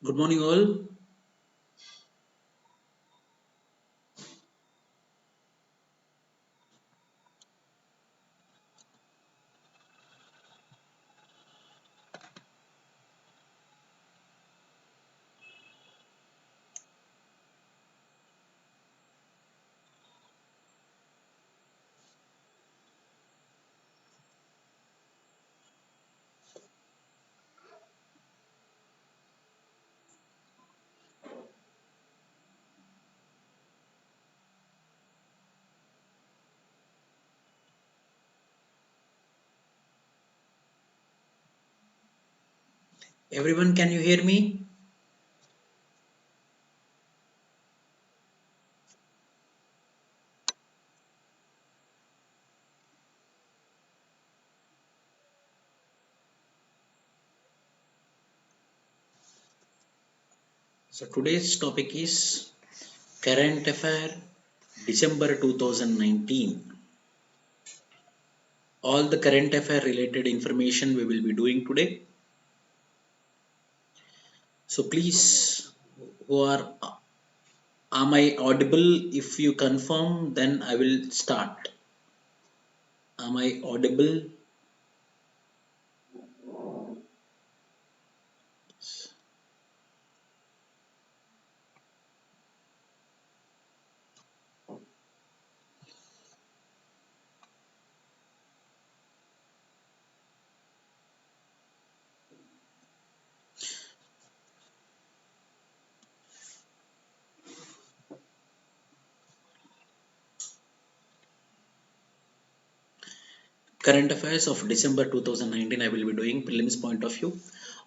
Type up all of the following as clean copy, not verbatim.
Good morning, all. Everyone, can you hear me? So, today's topic is Current Affair December 2019. All the current affair related information we will be doing today. So, please, who am I audible? If you confirm, then I will start. Am I audible? Current affairs of December 2019, I will be doing prelims point of view.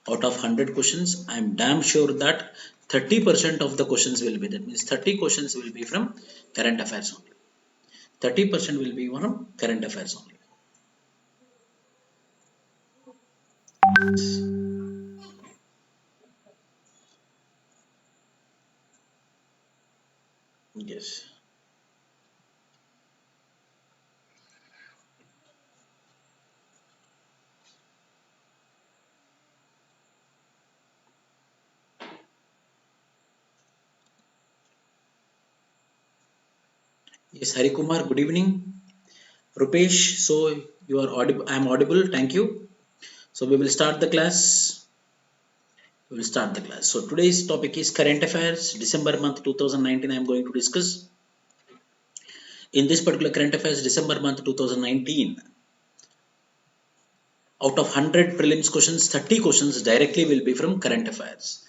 Out of 100 questions, I am damn sure that 30% of the questions will be, that means 30 questions will be from current affairs only. 30% will be from current affairs only. Yes. Yes, Hari Kumar, good evening. Rupesh, so you are audible, I am audible, thank you. So we will start the class. We will start the class. So today's topic is current affairs, December month 2019. I am going to discuss. In this particular current affairs, December month 2019, out of 100 prelims questions, 30 questions directly will be from current affairs.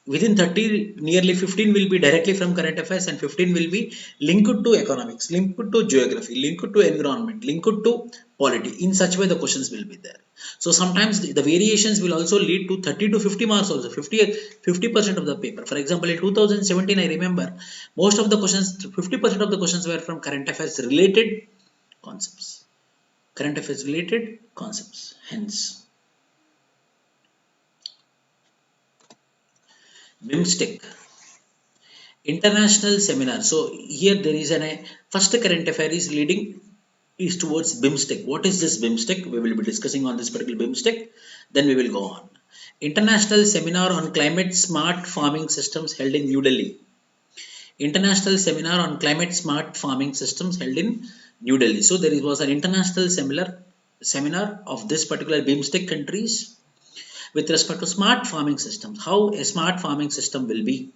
Within 30, nearly 15 will be directly from current affairs and 15 will be linked to economics, linked to geography, linked to environment, linked to polity. In such way, the questions will be there. So sometimes the variations will also lead to 30 to 50 marks also, 50% of the paper. For example, in 2017, I remember most of the questions, 50% of the questions were from current affairs related concepts. Current affairs related concepts. Hence, BIMSTEC, international seminar. So here there is a first current affair is leading is towards BIMSTEC. What is this BIMSTEC? We will be discussing on this particular BIMSTEC. Then we will go on. International seminar on climate smart farming systems held in New Delhi. International seminar on climate smart farming systems held in New Delhi. So there was an international seminar of this particular BIMSTEC countries with respect to smart farming systems, how a smart farming system will be.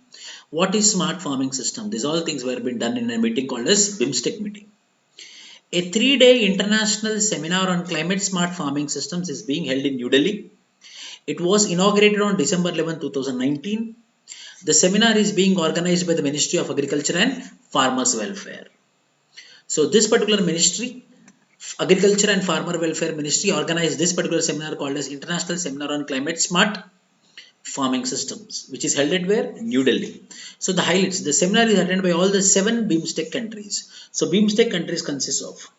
What is smart farming system? These all things were being done in a meeting called as BIMSTEC meeting. A 3-day international seminar on climate smart farming systems is being held in New Delhi. It was inaugurated on December 11, 2019. The seminar is being organized by the Ministry of Agriculture and Farmers Welfare. So this particular ministry, Agriculture and Farmer Welfare Ministry, organized this particular seminar called as International Seminar on Climate Smart Farming Systems, which is held at where? New Delhi. So the highlights, the seminar is attended by all the 7 BIMSTEC countries. So BIMSTEC countries consist of,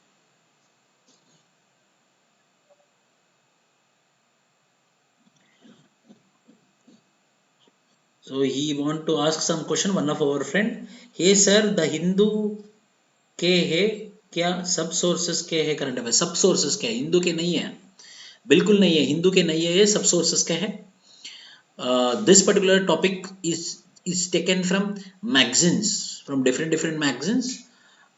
so he want to ask some question, one of our friend. Hey sir, the Hindu के है क्या सब sources के है current affair? सब sources के है, हिंदू के नहीं है, बिल्कुल नहीं है, हिंदू के नहीं है, ये सब सोर्सेस के है. This particular topic is taken from magazines, from different magazines,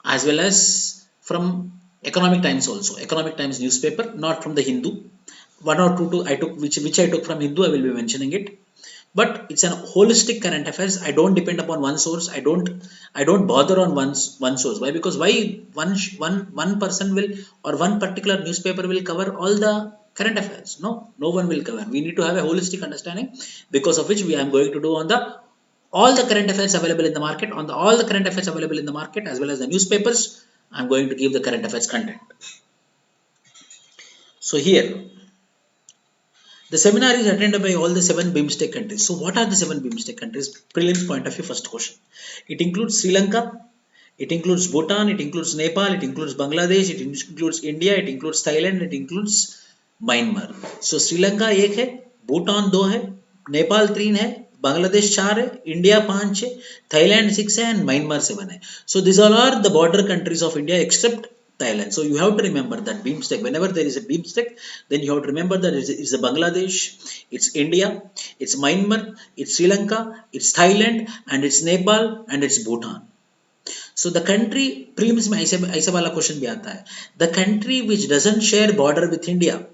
as well as from Economic Times also. Economic Times newspaper, not from the Hindu. One or two I took, which I took from Hindu. I will be mentioning it. But it's a holistic current affairs. I don't depend upon one source. I don't bother on one source. Why? Because why one person will, or one particular newspaper will cover all the current affairs? No one will cover. We need to have a holistic understanding, because of which we am going to do on the all the current affairs available in the market, on the all the current affairs available in the market, as well as the newspapers. I'm going to give the current affairs content. So here, the seminar is attended by all the 7 BIMSTEC countries. So what are the 7 BIMSTEC countries? Prelims point of view, first question. It includes Sri Lanka, it includes Bhutan, it includes Nepal, it includes Bangladesh, it includes India, it includes Thailand, it includes Myanmar. So Sri Lanka 1 है, Bhutan 2 है, Nepal 3 है, Bangladesh 4 है, India 5 है, Thailand 6 है, and Myanmar 7 है. So these all are the border countries of India except Thailand. So you have to remember that BIMSTEC, whenever there is a BIMSTEC, then you have to remember that it's a Bangladesh, it's India, it's Myanmar, it's Sri Lanka, it's Thailand, and it's Nepal, and it's Bhutan. So the country, prelims में ऐसे वाला question भी आता है. The country which doesn't share border with India,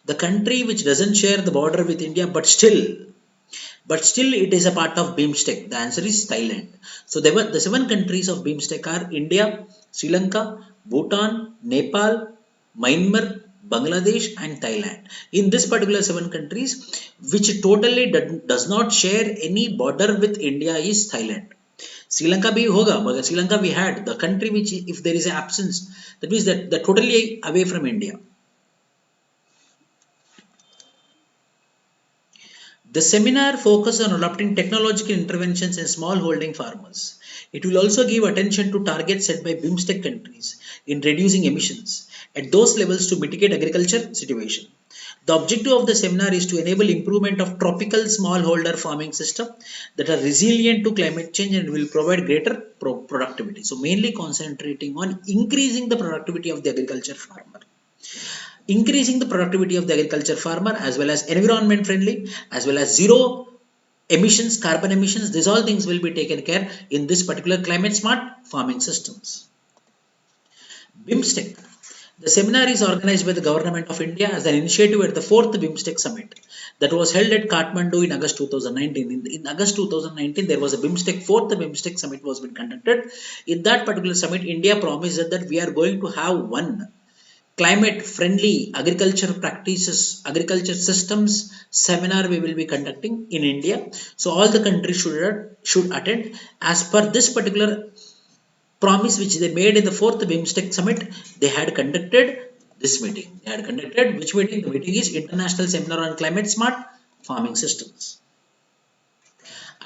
the country which doesn't share the border with India, but still it is a part of BIMSTEC. The answer is Thailand. So the 7 countries of BIMSTEC are India, Sri Lanka, Bhutan, Nepal, Myanmar, Bangladesh, and Thailand. In this particular 7 countries, which totally does not share any border with India, is Thailand. Sri Lanka bhi hoga, but Sri Lanka we had the country which, if there is an absence, that means that they're totally away from India. The seminar focuses on adopting technological interventions in small-holding farmers. It will also give attention to targets set by BIMSTEC countries in reducing emissions at those levels to mitigate agriculture situation. The objective of the seminar is to enable improvement of tropical smallholder farming system that are resilient to climate change and will provide greater productivity. So mainly concentrating on increasing the productivity of the agriculture farmer. Increasing the productivity of the agriculture farmer, as well as environment friendly, as well as zero emissions, carbon emissions, these all things will be taken care in this particular climate smart farming systems. BIMSTEC. The seminar is organized by the Government of India as an initiative at the 4th BIMSTEC Summit that was held at Kathmandu in August 2019. In August 2019, there was a BIMSTEC, 4th BIMSTEC Summit was been conducted. In that particular summit, India promised that we are going to have one climate friendly agriculture practices, agriculture systems seminar we will be conducting in India. So all the countries should attend. As per this particular promise which they made in the 4th BIMSTEC Summit, they had conducted this meeting. They had conducted which meeting? The meeting is International Seminar on Climate Smart Farming Systems.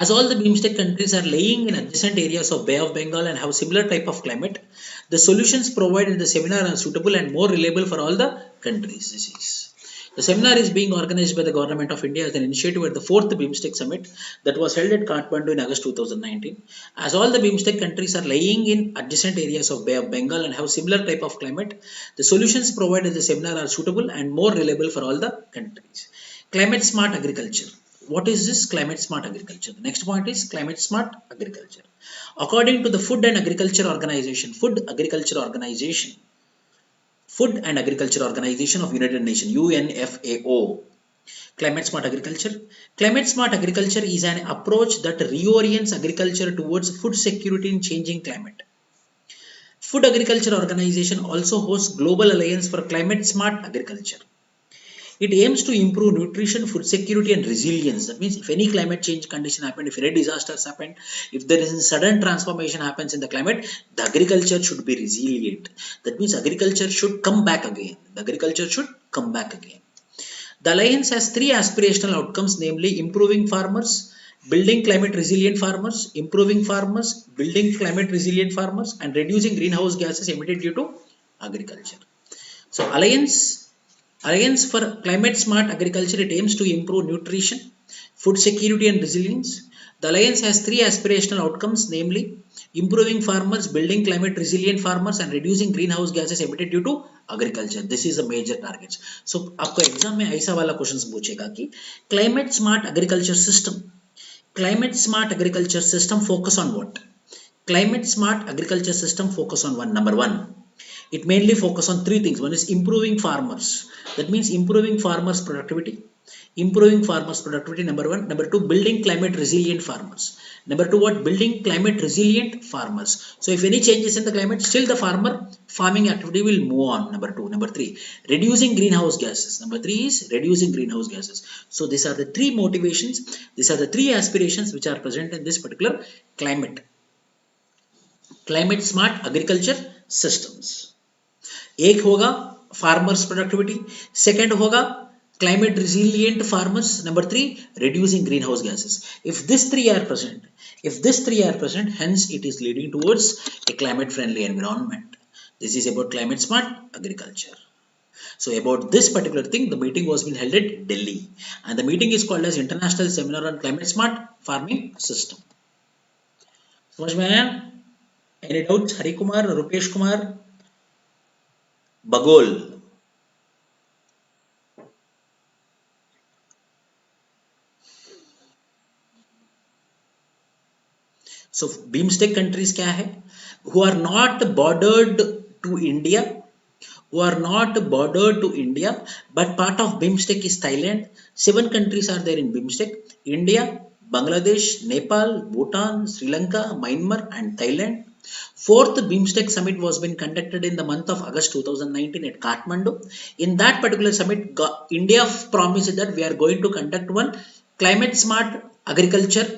As all the BIMSTEC countries are laying in adjacent areas of Bay of Bengal and have similar type of climate, the solutions provided in the seminar are suitable and more reliable for all the countries. The seminar is being organized by the Government of India as an initiative at the 4th BIMSTEC Summit that was held at Kathmandu in August 2019. As all the BIMSTEC countries are laying in adjacent areas of Bay of Bengal and have similar type of climate, the solutions provided in the seminar are suitable and more reliable for all the countries. Climate smart agriculture. What is this climate smart agriculture? The next point is climate smart agriculture. According to the Food and Agriculture Organization of United Nations, UNFAO, climate smart agriculture is an approach that reorients agriculture towards food security in changing climate. Food Agriculture Organization also hosts Global Alliance for Climate Smart Agriculture. It aims to improve nutrition, food security, and resilience. That means if any climate change condition happen, if any disasters happen, if there is a sudden transformation happens in the climate, the agriculture should be resilient. That means agriculture should come back again. The alliance has 3 aspirational outcomes, namely improving farmers, building climate resilient farmers, improving farmers, building climate resilient farmers, and reducing greenhouse gases emitted due to agriculture. So Alliance for Climate Smart Agriculture, it aims to improve nutrition, food security and resilience. The alliance has 3 aspirational outcomes, namely improving farmers, building climate resilient farmers and reducing greenhouse gases emitted due to agriculture. This is a major targets. So आपको exam में ऐसा वाला questions पूछेगा कि climate smart agriculture system. Climate smart agriculture system focus on what? Climate smart agriculture system focus on one. Number one, it mainly focus on three things. One is improving farmers. That means improving farmers productivity. Improving farmers productivity, number one. Number two, building climate resilient farmers. Number two, what? Building climate resilient farmers. So if any changes in the climate, still the farmer farming activity will move on. Number two. Number three, reducing greenhouse gases. Number three is reducing greenhouse gases. So these are the three motivations. These are the three aspirations which are present in this particular climate smart agriculture systems. एक होगा farmers productivity, second होगा climate resilient farmers, number three reducing greenhouse gases. If these three are present, hence it is leading towards a climate friendly environment. This is about climate smart agriculture. So about this particular thing, the meeting was being held at Delhi, and the meeting is called as International Seminar on Climate Smart Farming System. समझ में आया? Any doubts? Hari Kumar, Rupesh Kumar, Bagol. So BIMSTEC countries क्या है? Who are not bordered to India, but part of BIMSTEC is Thailand. 7 countries are there in BIMSTEC: India, Bangladesh, Nepal, Bhutan, Sri Lanka, Myanmar and Thailand. Fourth BIMSTEC summit was been conducted in the month of August 2019 at Kathmandu. In that particular summit, India promised that we are going to conduct one climate smart agriculture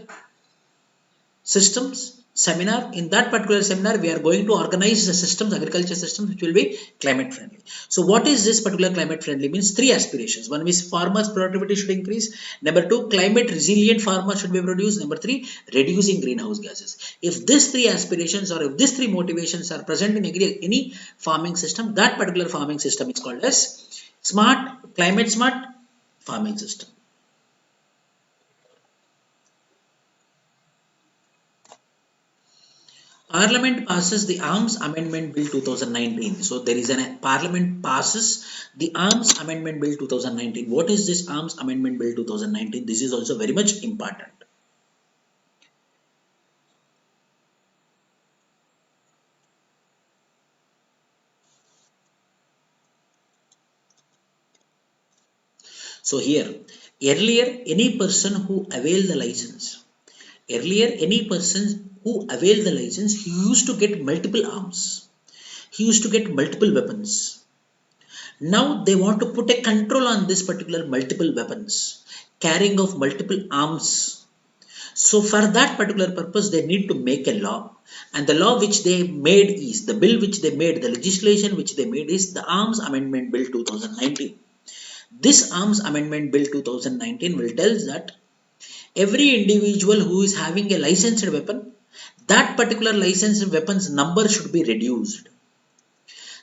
systems seminar. In that particular seminar, we are going to organize the systems, agriculture systems, which will be climate friendly. So what is this particular climate friendly? Means three aspirations. One is farmers productivity should increase. Number two, climate resilient farmers should be produced. Number three, reducing greenhouse gases. If these three aspirations or if these three motivations are present in any farming system, that particular farming system is called as climate smart farming system. Parliament passes the Arms Amendment Bill 2019. So there is Parliament passes the Arms Amendment Bill 2019. What is this Arms Amendment Bill 2019? This is also very much important. So here, earlier any person who availed the license, he used to get multiple arms. He used to get multiple weapons. Now they want to put a control on this particular multiple weapons, carrying of multiple arms. So for that particular purpose, they need to make a law. And the law which they made is, the bill which they made, the legislation which they made is the Arms Amendment Bill 2019. This Arms Amendment Bill 2019 will tell that every individual who is having a licensed weapon, that particular licensed weapon's number should be reduced.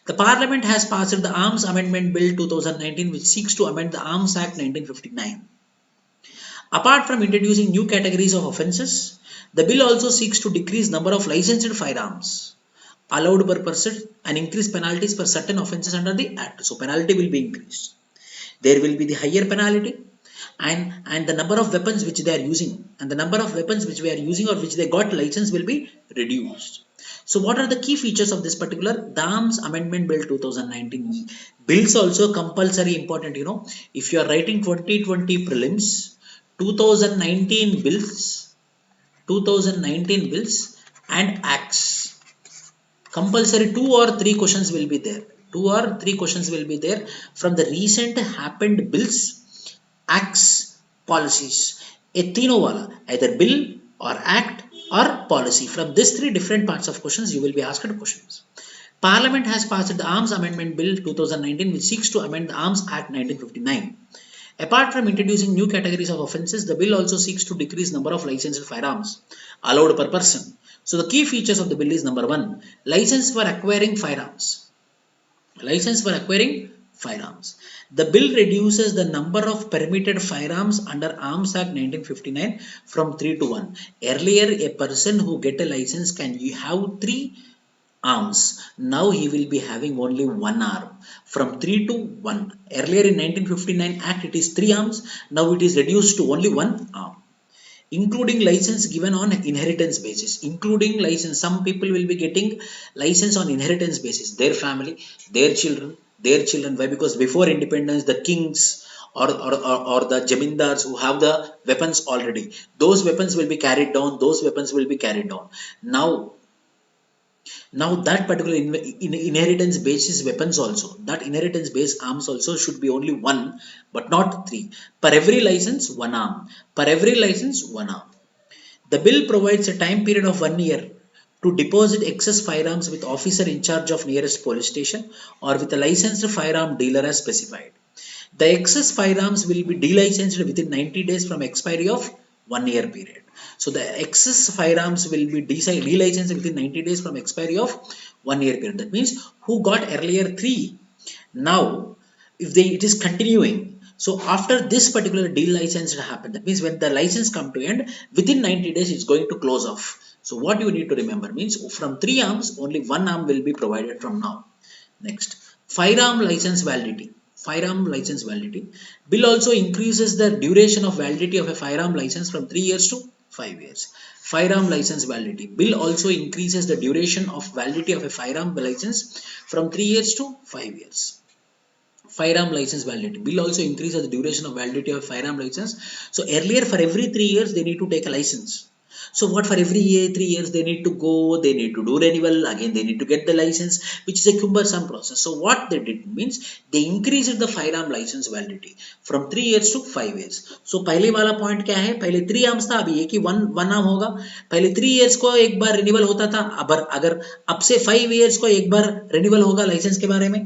The Parliament has passed the Arms Amendment Bill 2019, which seeks to amend the Arms Act 1959. Apart from introducing new categories of offences, the bill also seeks to decrease number of licensed firearms allowed per person and increase penalties for certain offences under the Act. So penalty will be increased. There will be the higher penalty, and the number of weapons which they are using, and the number of weapons which we are using or which they got license will be reduced. So what are the key features of this particular Arms Amendment Bill 2019? Bills also compulsory important, if you are writing 2020 prelims, 2019 bills and acts, compulsory 2 or 3 questions will be there. 2 or 3 questions will be there from the recent happened bills, acts, policies. A तीनों वाला, either bill or act or policy. From these 3 different parts of questions, you will be asked questions. Parliament has passed the Arms Amendment Bill 2019, which seeks to amend the Arms Act 1959. Apart from introducing new categories of offences, the bill also seeks to decrease number of licensed firearms allowed per person. So the key features of the bill is number 1, license for acquiring firearms. License for acquiring firearms. The bill reduces the number of permitted firearms under Arms Act 1959 from 3 to 1. Earlier, a person who get a license can have 3 arms. Now he will be having only 1 arm from 3 to 1. Earlier in 1959 Act it is 3 arms. Now it is reduced to only 1 arm. Including license given on inheritance basis. Including license, some people will be getting license on inheritance basis, their family, their children. Why? Because before independence the kings or the jamindars who have the weapons already, those weapons will be carried down, now that particular inheritance basis weapons also, that inheritance based arms also should be only 1 but not 3. Per every license 1 arm, per every license 1 arm. The bill provides a time period of 1 year to deposit excess firearms with officer in charge of nearest police station or with a licensed firearm dealer as specified. The excess firearms will be delicensed within 90 days from expiry of 1 year period. So the excess firearms will be delicensed within 90 days from expiry of 1 year period. That means who got earlier 3, now if it is continuing. So after this particular delicense happened, that means when the license come to end, within 90 days it's going to close off. So what you need to remember means from 3 arms, only 1 arm will be provided from now. Next, firearm license validity. Firearm license validity. Bill also increases the duration of validity of a firearm license from 3 years to 5 years. Firearm license validity. Bill also increases the duration of validity of a firearm license from 3 years to 5 years. Firearm license validity. Bill also increases the duration of validity of firearm license. So earlier for every 3 years they need to take a license. So what, for every year 3 years they need to go, they need to do renewal, again they need to get the license, which is a cumbersome process. So what they did means they increased the firearm license validity from 3 years to 5 years. So पहले वाला point क्या है, पहले 3 arms था, अभी एक ही one arm होगा. पहले 3 इयर्स को एक बार रिन्यूअल होता था, अगर अब से 5 इयर्स को एक बार रिन्यूअल होगा लाइसेंस के बारे में.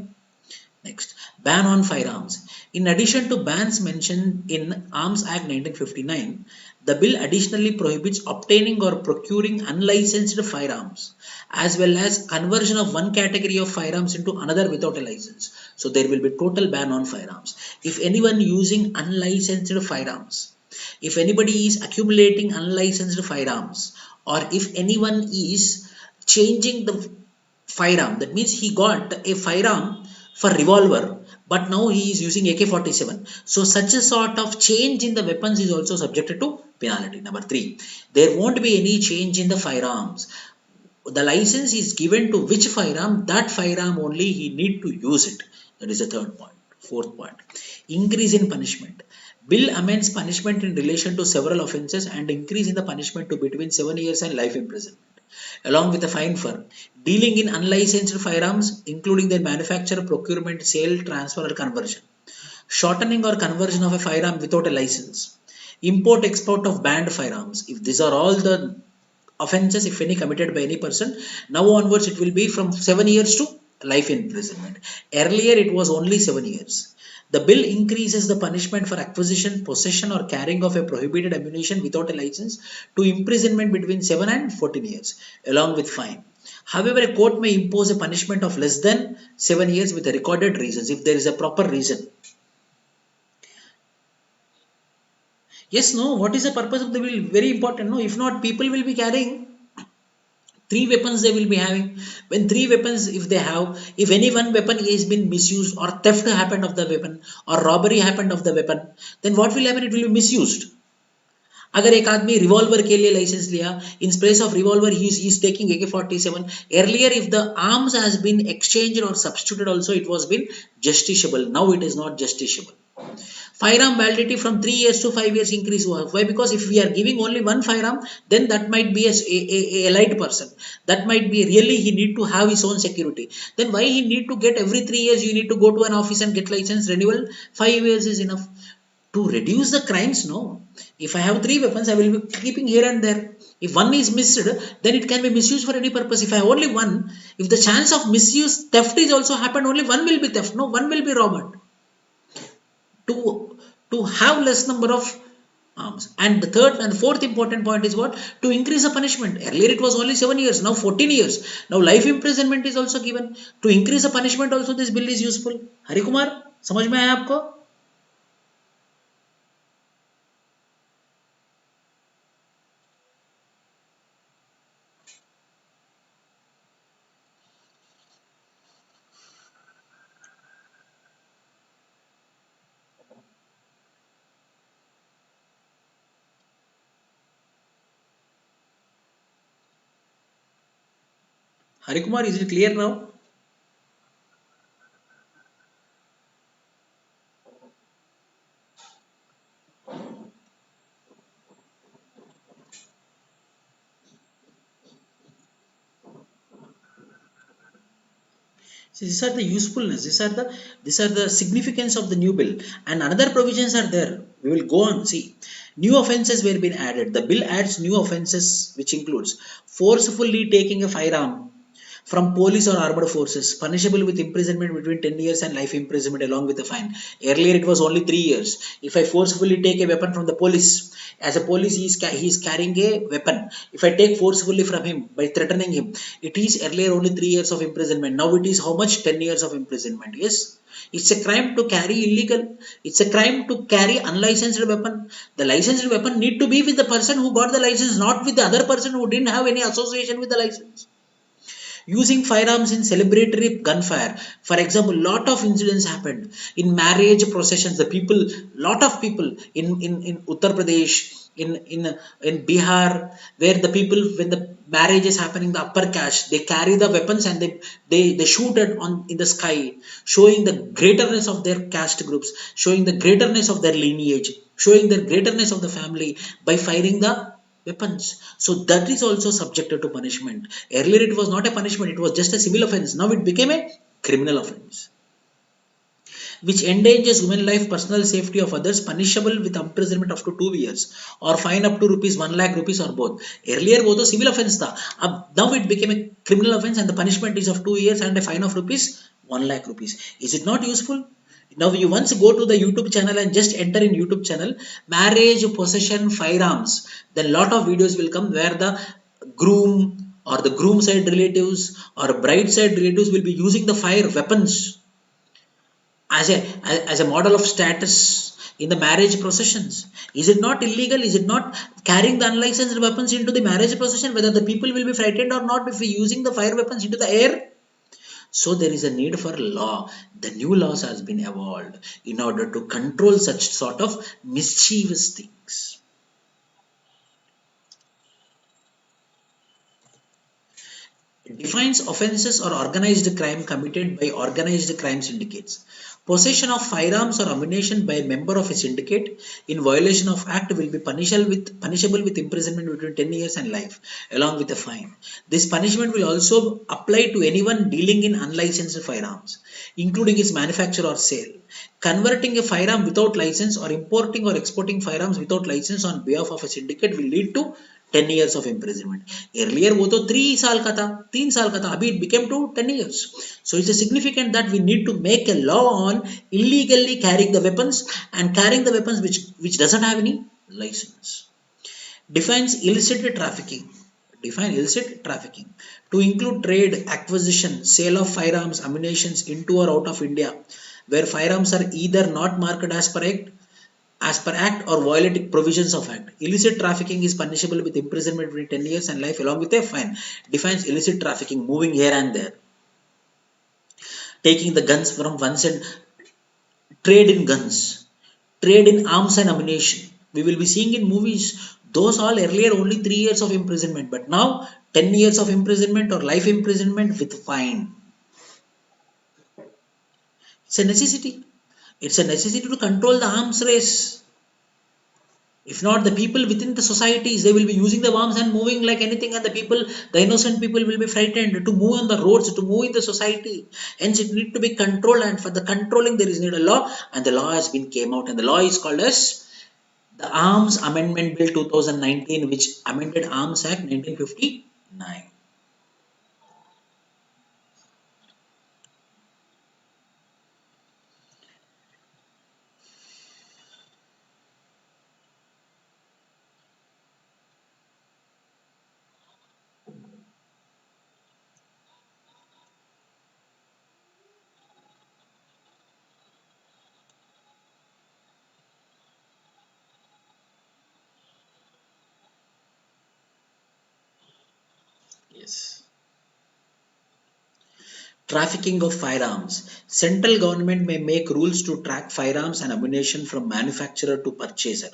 Next, ban on firearms. In addition to bans mentioned in Arms Act 1959, the bill additionally prohibits obtaining or procuring unlicensed firearms, as well as conversion of one category of firearms into another without a license. So there will be total ban on firearms. If anyone using unlicensed firearms, if anybody is accumulating unlicensed firearms, or if anyone is changing the firearm, that means he got a firearm for revolver but now he is using AK-47. So such a sort of change in the weapons is also subjected to penalty. Number 3, there won't be any change in the firearms. The license is given to which firearm, that firearm only he need to use it. That is the third point. Fourth point, increase in punishment. Bill amends punishment in relation to several offences and increase in the punishment to between 7 years and life imprisonment, along with a fine for dealing in unlicensed firearms, including their manufacture, procurement, sale, transfer or conversion, shortening or conversion of a firearm without a license, import, export of banned firearms. If these are all the offences, if any committed by any person, now onwards it will be from 7 years to life imprisonment. Earlier it was only 7 years. The bill increases the punishment for acquisition, possession or carrying of a prohibited ammunition without a license to imprisonment between 7 and 14 years, along with fine. However, a court may impose a punishment of less than 7 years with a recorded reasons if there is a proper reason. Yes, no, what is the purpose of the bill? Very important, no? If not, people will be carrying 3 weapons they will be having. When 3 weapons if they have, if any one weapon is been misused or theft happened of the weapon or robbery happened of the weapon, then what will happen? It will be misused. अगर एक आदमी revolver के लिए licence लिया, in place of revolver he is taking AK-47. Earlier if the arms has been exchanged or substituted also it was been justiciable. Now it is not justiciable. Firearm validity from 3 years to 5 years increase. Why? Because if we are giving only one firearm, then that might be a light person. That might be really he need to have his own security. Then why he need to get every 3 years you need to go to an office and get license renewal? 5 years is enough. To reduce the crimes, no. If I have 3 weapons, I will be keeping here and there. If one is missed, then it can be misused for any purpose. If I have only one, if the chance of misuse, theft is also happened, only one will be theft. No, one will be robbed. To have less number of arms. And the third and the fourth important point is what? To increase the punishment. Earlier it was only 7 years, now 14 years. Now life imprisonment is also given. To increase the punishment also this bill is useful. Hari Kumar, समझ में आया आपको? Hari Kumar, is it clear now? So these are the usefulness. These are the significance of the new bill, and another provisions are there. We will go on. See, new offences were being added. The bill adds new offences, which includes forcefully taking a firearm from police or armed forces, punishable with imprisonment between 10 years and life imprisonment along with a fine. Earlier it was only 3 years. If I forcefully take a weapon from the police, as a police he is carrying a weapon. If I take forcefully from him by threatening him, it is earlier only 3 years of imprisonment. Now it is how much? 10 years of imprisonment. Yes. It's a crime to carry illegal. It's a crime to carry unlicensed weapon. The licensed weapon need to be with the person who got the license, not with the other person who didn't have any association with the license. Using firearms in celebratory gunfire. For example, lot of incidents happened in marriage processions. The people, lot of people in Uttar Pradesh, in Bihar, where the people, when the marriage is happening, the upper caste, they carry the weapons and they shoot it on in the sky, showing the greaterness of their caste groups, showing the greaterness of their lineage, showing the greaterness of the family by firing the weapons. So that is also subjected to punishment. Earlier it was not a punishment, it was just a civil offense. Now it became a criminal offense, which endangers human life, personal safety of others, punishable with imprisonment up to 2 years or fine up to rupees 1 lakh rupees or both. Earlier वो तो civil offense था. Now it became a criminal offense and the punishment is of 2 years and a fine of rupees 1 lakh rupees. Is it not useful? Now you once go to the YouTube channel and just enter in YouTube channel marriage possession firearms, then lot of videos will come where the groom or the groom side relatives or bride side relatives will be using the fire weapons as a model of status in the marriage processions. Is it not illegal? Is it not carrying the unlicensed weapons into the marriage procession? Whether the people will be frightened or not if we using the fire weapons into the air? So there is a need for law. The new laws has been evolved in order to control such sort of mischievous things. It defines offences or organized crime committed by organized crime syndicates. Possession of firearms or ammunition by a member of a syndicate in violation of Act will be punishable with imprisonment between 10 years and life, along with a fine. This punishment will also apply to anyone dealing in unlicensed firearms, including its manufacture or sale. Converting a firearm without license or importing or exporting firearms without license on behalf of a syndicate will lead to 10 years of imprisonment. Earlier वो तो 3 साल का था, 3 साल का था, अभी it became to 10 years. So it's significant that we need to make a law on illegally carrying the weapons and carrying the weapons which doesn't have any license. Defines illicit trafficking. Define illicit trafficking to include trade, acquisition, sale of firearms, ammunitions into or out of India, where firearms are either not marked as per act or violating provisions of act. Illicit trafficking is punishable with imprisonment between 10 years and life along with a fine. Defines illicit trafficking, moving here and there, taking the guns from one side, trade in guns, trade in arms and ammunition. We will be seeing in movies those all earlier only 3 years of imprisonment, but now 10 years of imprisonment or life imprisonment with fine. It's a necessity. It's a necessity to control the arms race. If not, the people within the societies, they will be using the arms and moving like anything, and the people, the innocent people, will be frightened to move on the roads, to move in the society. Hence, it need to be controlled, and for the controlling, there is need a law, and the law has been came out, and the law is called as the Arms Amendment Bill 2019, which amended Arms Act 1959. Yes. Trafficking of firearms. Central government may make rules to track firearms and ammunition from manufacturer to purchaser,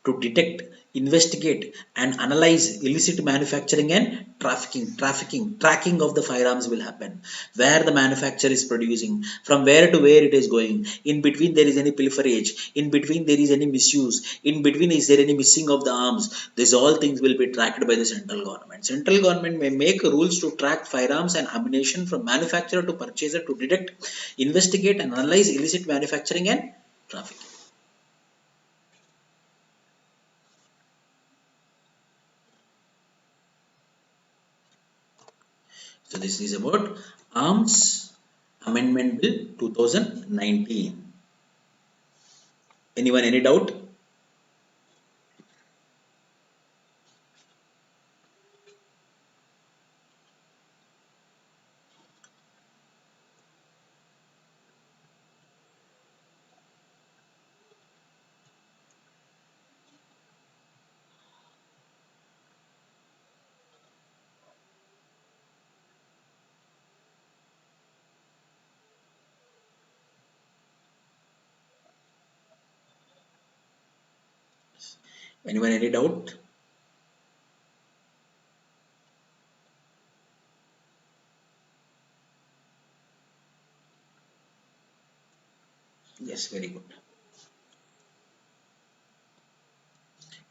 to detect, investigate, and analyze illicit manufacturing and tracking of the firearms will happen. Where the manufacturer is producing, from where to where it is going, in between there is any pilferage, in between there is any misuse, in between is there any missing of the arms. These all things will be tracked by the central government. Central government may make rules to track firearms and ammunition from manufacturer to purchaser, to detect, investigate, and analyze illicit manufacturing and trafficking. So this is about Arms Amendment Bill 2019. Anyone, any doubt? Anyone, any doubt? Yes, very good.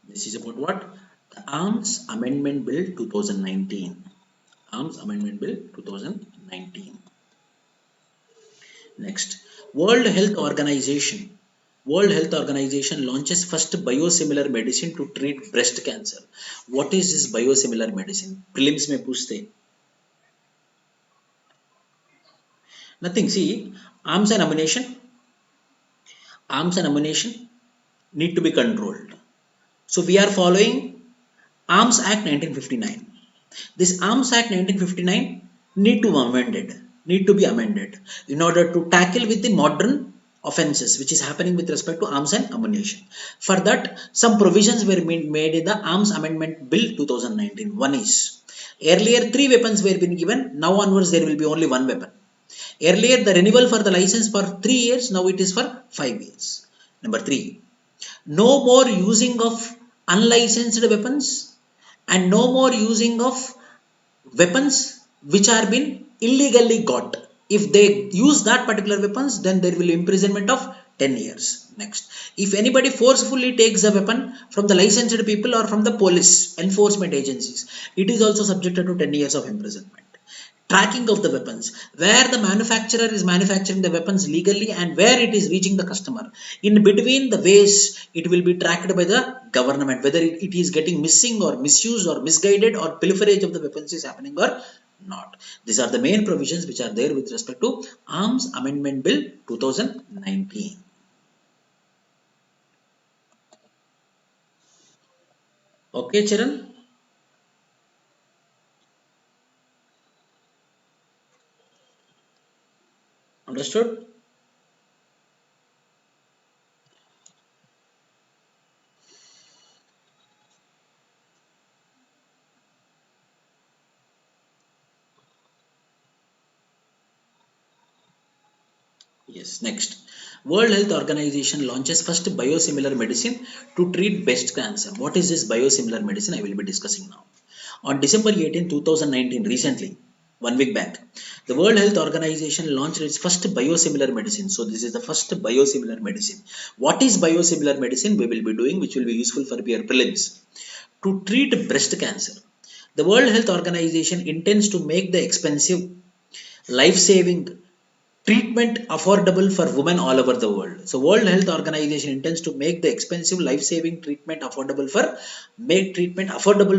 This is about what? The Arms Amendment Bill 2019. Arms Amendment Bill 2019. Next, World Health Organization. World Health Organization launches first biosimilar medicine to treat breast cancer. What is this biosimilar medicine? Prelims में पूछते. Nothing. See, arms and ammunition. Arms and ammunition need to be controlled. So we are following Arms Act 1959. This Arms Act 1959 need to be amended in order to tackle with the modern offences which is happening with respect to arms and ammunition. For that, some provisions were made in the Arms Amendment Bill 2019. One is, earlier 3 weapons were been given, now onwards there will be only 1 weapon. Earlier the renewal for the license for 3 years, now it is for 5 years. Number 3, no more using of unlicensed weapons and no more using of weapons which are been illegally got. If they use that particular weapons, then there will be imprisonment of 10 years. Next, if anybody forcefully takes a weapon from the licensed people or from the police enforcement agencies, it is also subjected to 10 years of imprisonment. Tracking of the weapons, where the manufacturer is manufacturing the weapons legally and where it is reaching the customer. In between the ways, it will be tracked by the government, whether it is getting missing or misused or misguided or pilferage of the weapons is happening or not. These are the main provisions which are there with respect to Arms Amendment Bill 2019. Okay, Charan? Understood? Yes, next. World Health Organization launches first biosimilar medicine to treat breast cancer. What is this biosimilar medicine? I will be discussing now. On December 18, 2019, recently, 1 week back, the World Health Organization launched its first biosimilar medicine. So, this is the first biosimilar medicine. What is biosimilar medicine? We will be doing, which will be useful for your prelims. To treat breast cancer, the World Health Organization intends to make the expensive, life-saving treatment affordable for women all over the world. So World Health Organization intends to make the expensive life-saving treatment affordable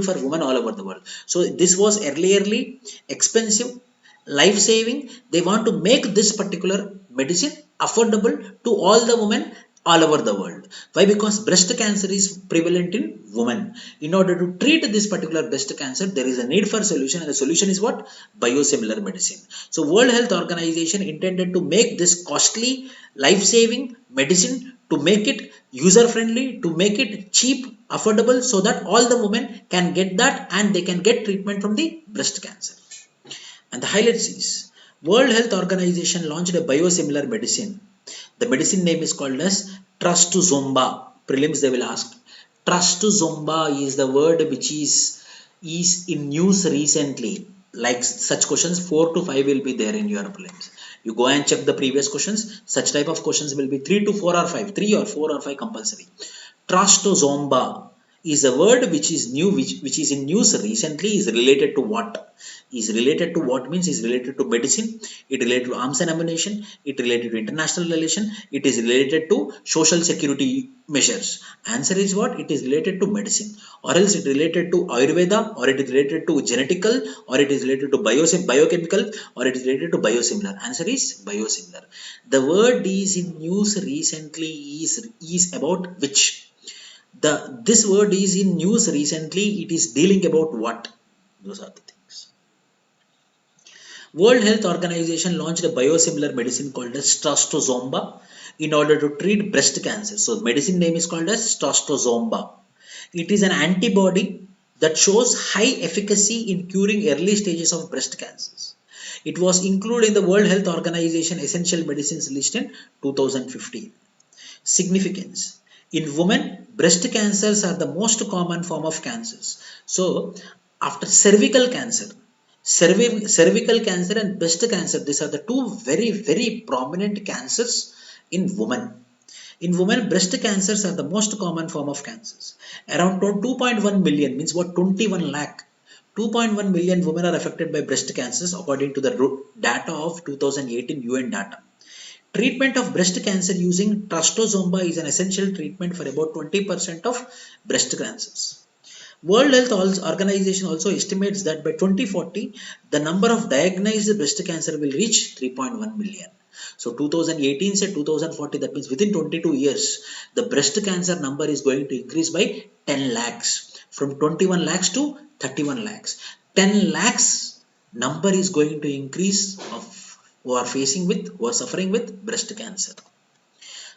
for women all over the world. So this was earlierly expensive, life-saving. They want to make this particular medicine affordable to all the women all over the world. Why? Because breast cancer is prevalent in women. In order to treat this particular breast cancer, there is a need for solution, and the solution is what? Biosimilar medicine. So World Health Organization intended to make this costly, life-saving medicine to make it user friendly, to make it cheap, affordable, so that all the women can get that and they can get treatment from the breast cancer. And the highlights is World Health Organization launched a biosimilar medicine. The medicine name is called as Trastuzumab. Prelims they will ask. Trastuzumab is the word which is in news recently. Like such questions, 4 to 5 will be there in your prelims. You go and check the previous questions. Such type of questions will be 3 to 4 or 5. 3 or 4 or 5 compulsory. Trastuzumab is a word which is new, which is in news recently. Is related to what? Is related to what means is related to medicine, it related to arms and ammunition, it related to international relation, it is related to social security measures. Answer is what? It is related to medicine, or else it related to Ayurveda, or it is related to genetical, or it is related to biochemical, or it is related to biosimilar. Answer is biosimilar. The word is in news recently is about which? This word is in news recently. It is dealing about what? Those are the things. World Health Organization launched a biosimilar medicine called as Trastuzumab in order to treat breast cancer. So medicine name is called as Trastuzumab. It is an antibody that shows high efficacy in curing early stages of breast cancers. It was included in the World Health Organization Essential Medicines list in 2015. Significance. In women, breast cancers are the most common form of cancers. So, after cervical cancer and breast cancer, these are the two very prominent cancers in women. In women, breast cancers are the most common form of cancers. Around 2.1 million means what? 21 lakh. 2.1 million women are affected by breast cancers according to the data of 2018 UN data. Treatment of breast cancer using Trastuzumab is an essential treatment for about 20% of breast cancers. World Health Organization also estimates that by 2040, the number of diagnosed breast cancer will reach 3.1 million. So 2018 said 2040, that means within 22 years, the breast cancer number is going to increase by 10 lakhs, from 21 lakhs to 31 lakhs. 10 lakhs number is going to increase of who are suffering with breast cancer.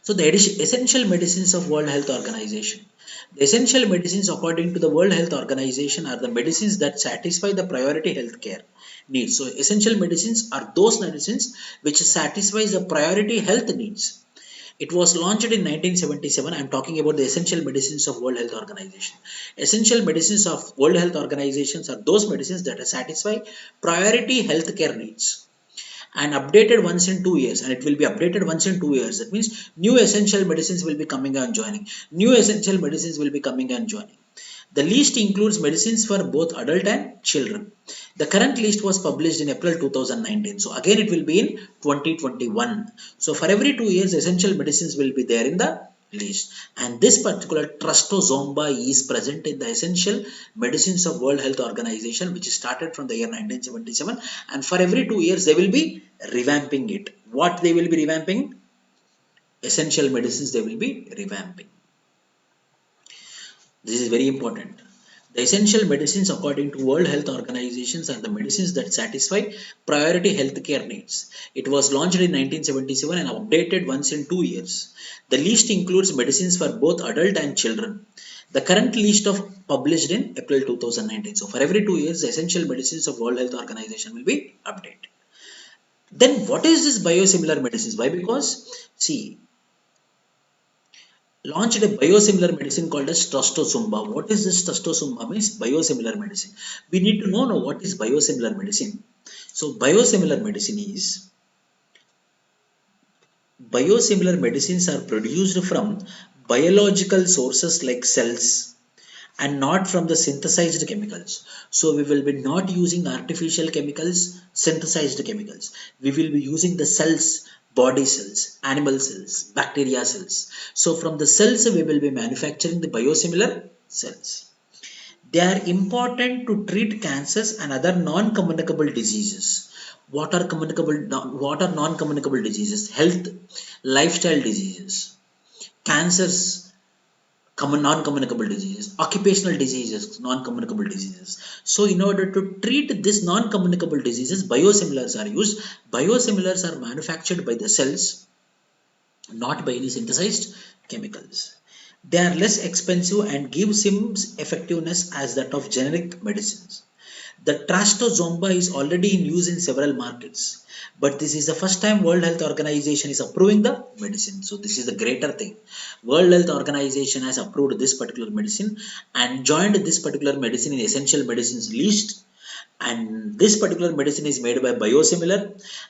So the essential medicines of World Health Organization. The essential medicines according to the World Health Organization are the medicines that satisfy the priority healthcare needs. So essential medicines are those medicines which satisfies the priority health needs. It was launched in 1977. I am talking about the essential medicines of World Health Organization. Essential medicines of World Health Organizations are those medicines that satisfy priority healthcare needs, and updated once in 2 years, and it will be updated once in 2 years. That means new essential medicines will be coming and joining. New essential medicines will be coming and joining. The list includes medicines for both adult and children. The current list was published in April 2019. So again it will be in 2021. So for every 2 years essential medicines will be there in the list, and this particular Trastuzumab is present in the essential medicines of World Health Organization, which started from the year 1977, and for every 2 years they will be revamping it. What they will be revamping? Essential medicines they will be revamping. This is very important. The essential medicines according to World Health Organizations are the medicines that satisfy priority healthcare needs. It was launched in 1977 and updated once in 2 years. The list includes medicines for both adult and children. The current list of published in April 2019. So for every 2 years, the essential medicines of World Health Organization will be updated. Then what is this biosimilar medicines? Why? Because see, launched a biosimilar medicine called as Trastuzumab. What is this Trastuzumab? Means biosimilar medicine. We need to know what is biosimilar medicine. So biosimilar medicines are produced from biological sources like cells and not from the synthesized chemicals. So we will be not using artificial chemicals, synthesized chemicals. We will be using the cells, body cells, animal cells, bacteria cells. So from the cells we will be manufacturing the biosimilar cells. They are important to treat cancers and other non-communicable diseases. What are non-communicable diseases? Health, lifestyle diseases, cancers, non-communicable diseases, occupational diseases, non-communicable diseases. So in order to treat these non-communicable diseases, biosimilars are used. Biosimilars are manufactured by the cells, not by any synthesized chemicals. They are less expensive and give same effectiveness as that of generic medicines. The trastuzumab is already in use in several markets, but this is the first time World Health Organization is approving the medicine. So this is the greater thing. World Health Organization has approved this particular medicine and joined this particular medicine in essential medicines list, and this particular medicine is made by biosimilar,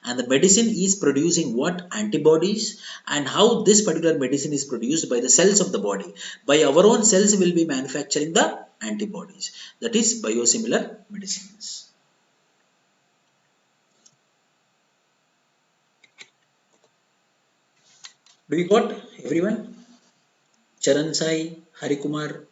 and the medicine is producing what antibodies, and how this particular medicine is produced by the cells of the body. By our own cells will be manufacturing the antibodies, that is biosimilar medicines. Do you got everyone? Charan Sai, Harikumar?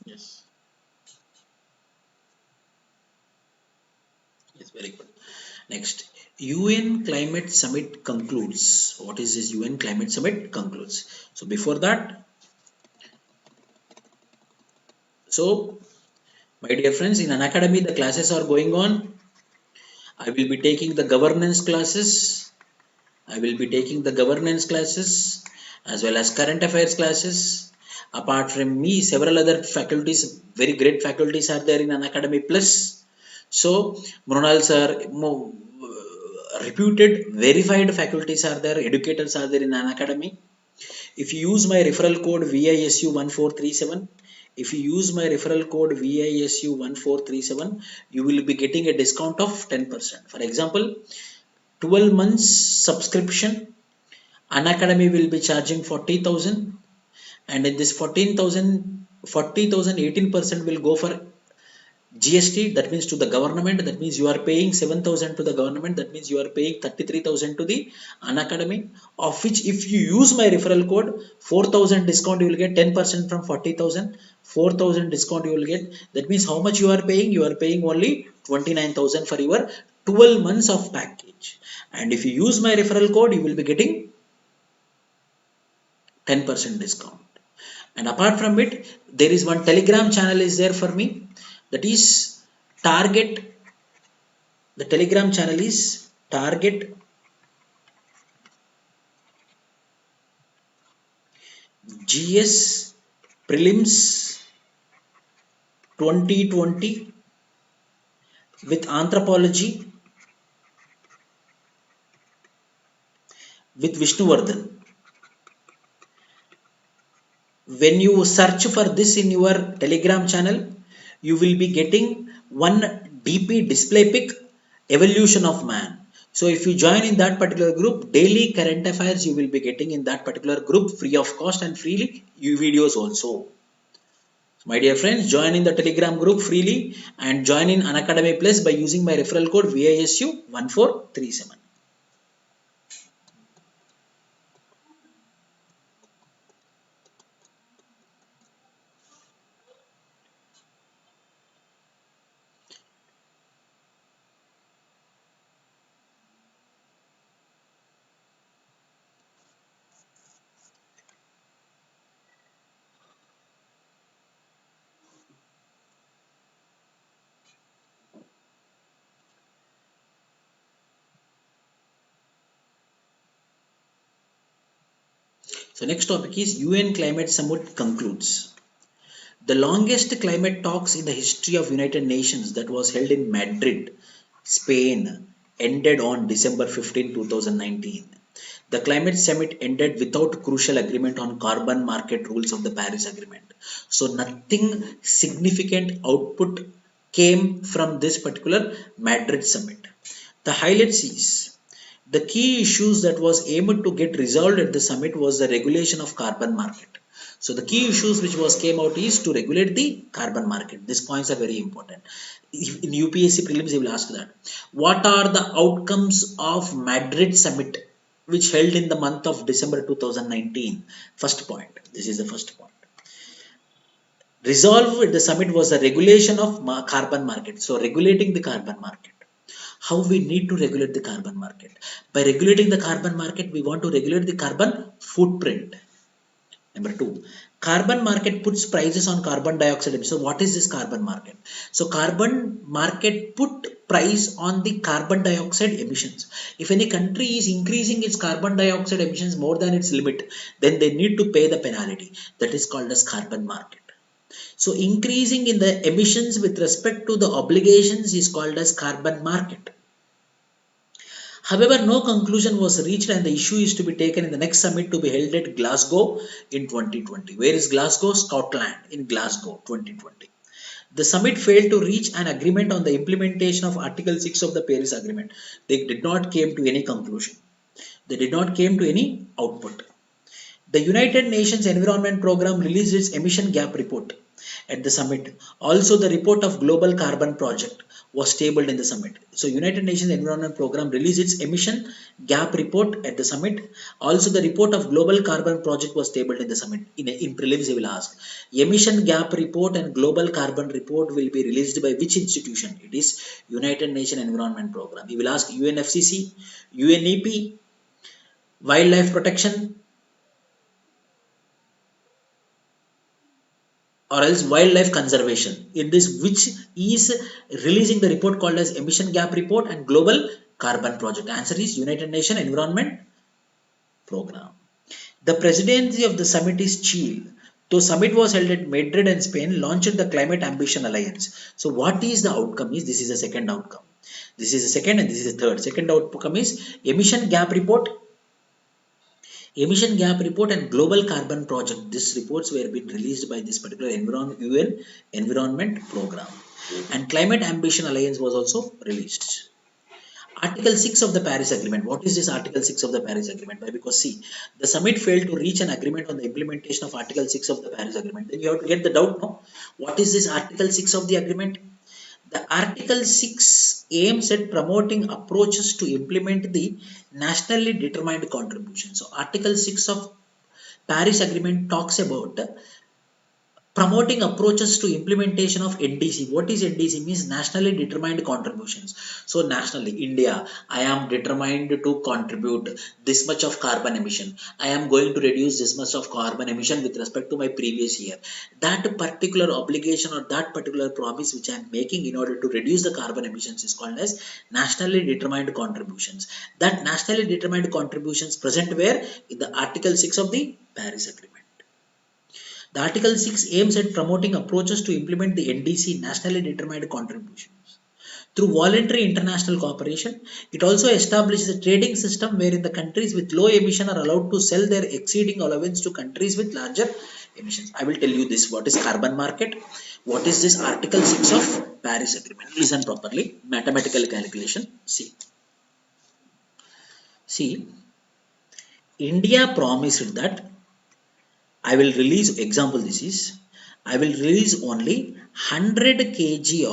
Yes. Yes, very good. Next, UN Climate Summit concludes. What is this UN Climate Summit concludes? So before that, so my dear friends, in Unacademy the classes are going on. I will be taking the governance classes. I will be taking the governance classes as well as current affairs classes. Apart from me, several other faculties, very great faculties are there in Unacademy Plus. So, Mronal sir, reputed, verified faculties are there, educators are there in Unacademy. If you use my referral code VISU1437, if you use my referral code VISU1437, you will be getting a discount of 10%. For example, 12 months subscription, Unacademy will be charging 40,000, and in this 14,000, 40,000, 18% will go for GST, that means to the government, that means you are paying 7,000 to the government, that means you are paying 33,000 to the Unacademy, of which if you use my referral code, 4,000 discount you will get 10% from 40,000, 4,000 discount you will get, that means how much you are paying? You are paying only 29,000 for your 12 months of package. And if you use my referral code, you will be getting 10% discount. And apart from it, there is one Telegram channel is there for me, that is target. The Telegram channel is target GS prelims 2020 with anthropology with Vishnu Vardhan. When you search for this in your Telegram channel, you will be getting one DP display pic, evolution of man. So if you join in that particular group, daily current affairs you will be getting in that particular group free of cost, and freely you videos also. My dear friends, join in the Telegram group freely and join in Unacademy Plus by using my referral code VISU1437. So next topic is UN Climate Summit concludes. The longest climate talks in the history of United Nations, that was held in Madrid, Spain, ended on December 15, 2019. The climate summit ended without crucial agreement on carbon market rules of the Paris Agreement. So nothing significant output came from this particular Madrid summit. The highlights is the key issues that was aimed to get resolved at the summit was the regulation of carbon market. So the key issues which was came out is to regulate the carbon market. These points are very important. In UPSC prelims, they will ask that. What are the outcomes of Madrid summit? which held in the month of December 2019. First point. This is the first point. Resolve at the summit was the regulation of carbon market. So regulating the carbon market. How we need to regulate the carbon market? By regulating the carbon market, we want to regulate the carbon footprint. Number two, carbon market puts prices on carbon dioxide emissions. So what is this carbon market? So carbon market put price on the carbon dioxide emissions. If any country is increasing its carbon dioxide emissions more than its limit, then they need to pay the penalty. That is called as carbon market. So increasing in the emissions with respect to the obligations is called as carbon market. However, no conclusion was reached and the issue is to be taken in the next summit to be held at Glasgow in 2020. Where is Glasgow? Scotland, in Glasgow 2020. The summit failed to reach an agreement on the implementation of Article 6 of the Paris Agreement. They did not came to any conclusion. They did not came to any output. The United Nations Environment Programme released its emission gap report at the summit. Also, the report of Global Carbon Project was tabled in the summit. So, United Nations Environment Programme released its emission gap report at the summit. Also, the report of Global Carbon Project was tabled in the summit. In prelims, they will ask, emission gap report and Global Carbon report will be released by which institution? It is United Nations Environment Programme. He will ask UNFCCC, UNEP, Wildlife Protection, or else wildlife conservation. In this, which is releasing the report called as emission gap report and global carbon project? Answer is United Nations Environment Program. The presidency of the summit is Chile. Though summit was held at Madrid and Spain, launched the Climate Ambition Alliance. So what is the outcome is, this is the second outcome. This is the second and this is the third. Second outcome is emission gap report, emission gap report and global carbon project. These reports were being released by this particular UN environment program, and climate ambition alliance was also released. Article 6 of the Paris Agreement. What is this Article 6 of the Paris Agreement? Why? Because see, the summit failed to reach an agreement on the implementation of Article 6 of the Paris Agreement. Then you have to get the doubt, no? What is this Article 6 of the agreement? The Article 6 aims at promoting approaches to implement the nationally determined contribution. So Article 6 of Paris Agreement talks about promoting approaches to implementation of NDC. What is NDC? Means nationally determined contributions. So nationally, India, I am determined to contribute this much of carbon emission. I am going to reduce this much of carbon emission with respect to my previous year. That particular obligation or that particular promise which I am making in order to reduce the carbon emissions is called as nationally determined contributions. That nationally determined contributions present where? In the Article 6 of the Paris Agreement. The Article 6 aims at promoting approaches to implement the NDC, nationally determined contributions. Through voluntary international cooperation, it also establishes a trading system wherein the countries with low emission are allowed to sell their exceeding allowance to countries with larger emissions. I will tell you this. What is carbon market? What is this Article 6 of Paris Agreement? Listen properly. Mathematical calculation. See, India promised that I will release, example this is, I will release only 100 kg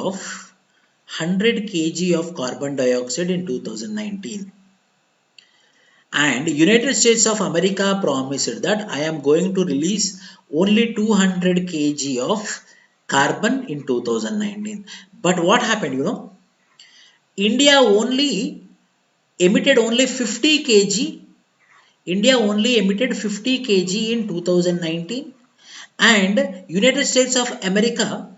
of carbon dioxide in 2019. And United States of America promised that I am going to release only 200 kg of carbon in 2019. But what happened, India only emitted only 50 kg. India only emitted 50 kg in 2019, and United States of America,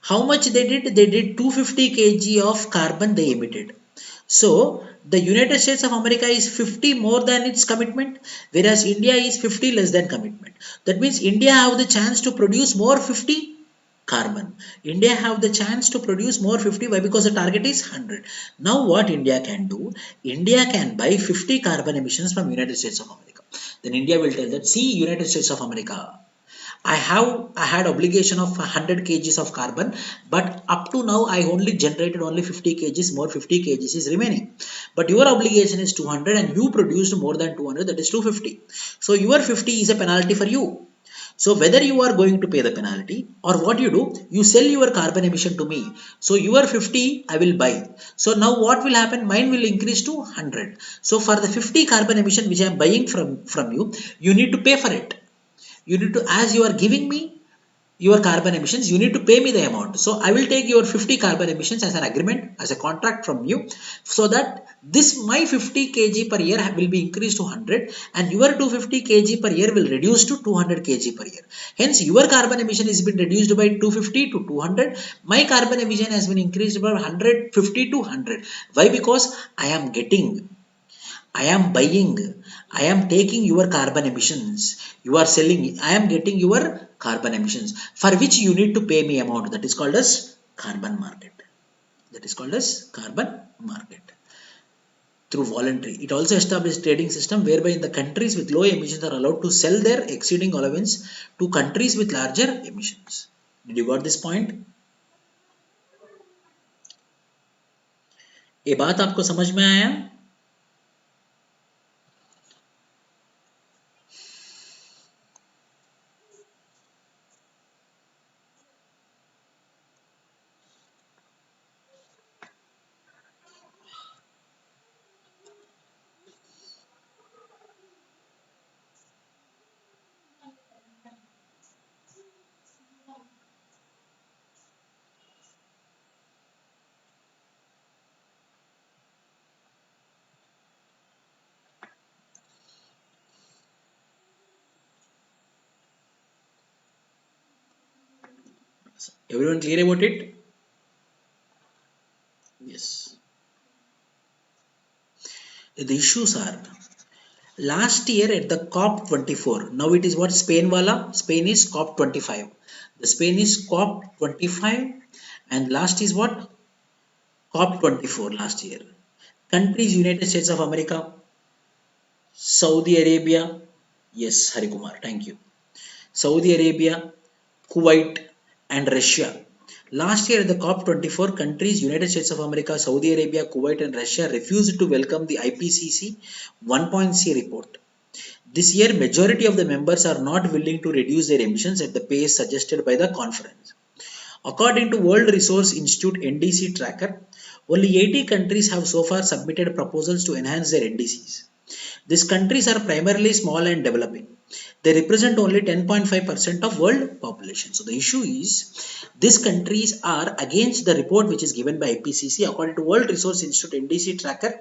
how much they did? They did 250 kg of carbon they emitted. So the United States of America is 50 more than its commitment, whereas India is 50 less than commitment. That means India have the chance to produce more 50 carbon. India have the chance to produce more 50. Why? Because the target is 100. Now what India can do? India can buy 50 carbon emissions from United States of America. Then India will tell that, see, United States of America, I had obligation of 100 kgs of carbon, but up to now I only generated only 50 kgs, more 50 kgs is remaining. But your obligation is 200 and you produced more than 200, that is 250. So your 50 is a penalty for you. So whether you are going to pay the penalty or what you do, you sell your carbon emission to me. So your 50 I will buy. So now what will happen? Mine will increase to 100. So for the 50 carbon emission which I am buying from you, you need to pay for it. You need to, as you are giving me your carbon emissions, you need to pay me the amount. So I will take your 50 carbon emissions as an agreement, as a contract from you, so that this my 50 kg per year will be increased to 100 and your 250 kg per year will reduce to 200 kg per year. Hence your carbon emission has been reduced by 250 to 200. My carbon emission has been increased by 150 to 100. Why? Because I am getting, I am buying, I am taking your carbon emissions. You are selling, I am getting your carbon emissions for which you need to pay me amount. That is called as carbon market. That is called as carbon market. Through voluntary. It also established trading system whereby the countries with low emissions are allowed to sell their exceeding allowance to countries with larger emissions. Did you got this point? ये बात आपको समझ में आया? Everyone clear about it? Yes. The issues are last year at the COP24. Now it is what Spain wala? Spain is COP25. The Spain is COP25 and last is what? COP24 last year. Countries United States of America, Saudi Arabia. Yes, Harikumar, thank you. Saudi Arabia, Kuwait and Russia. Last year at the COP24, countries United States of America, Saudi Arabia, Kuwait and Russia refused to welcome the IPCC 1.C report. This year, majority of the members are not willing to reduce their emissions at the pace suggested by the conference. According to World Resource Institute NDC tracker, only 80 countries have so far submitted proposals to enhance their NDCs. These countries are primarily small and developing. They represent only 10.5% of world population. So the issue is these countries are against the report which is given by IPCC. According to World Resource Institute NDC tracker,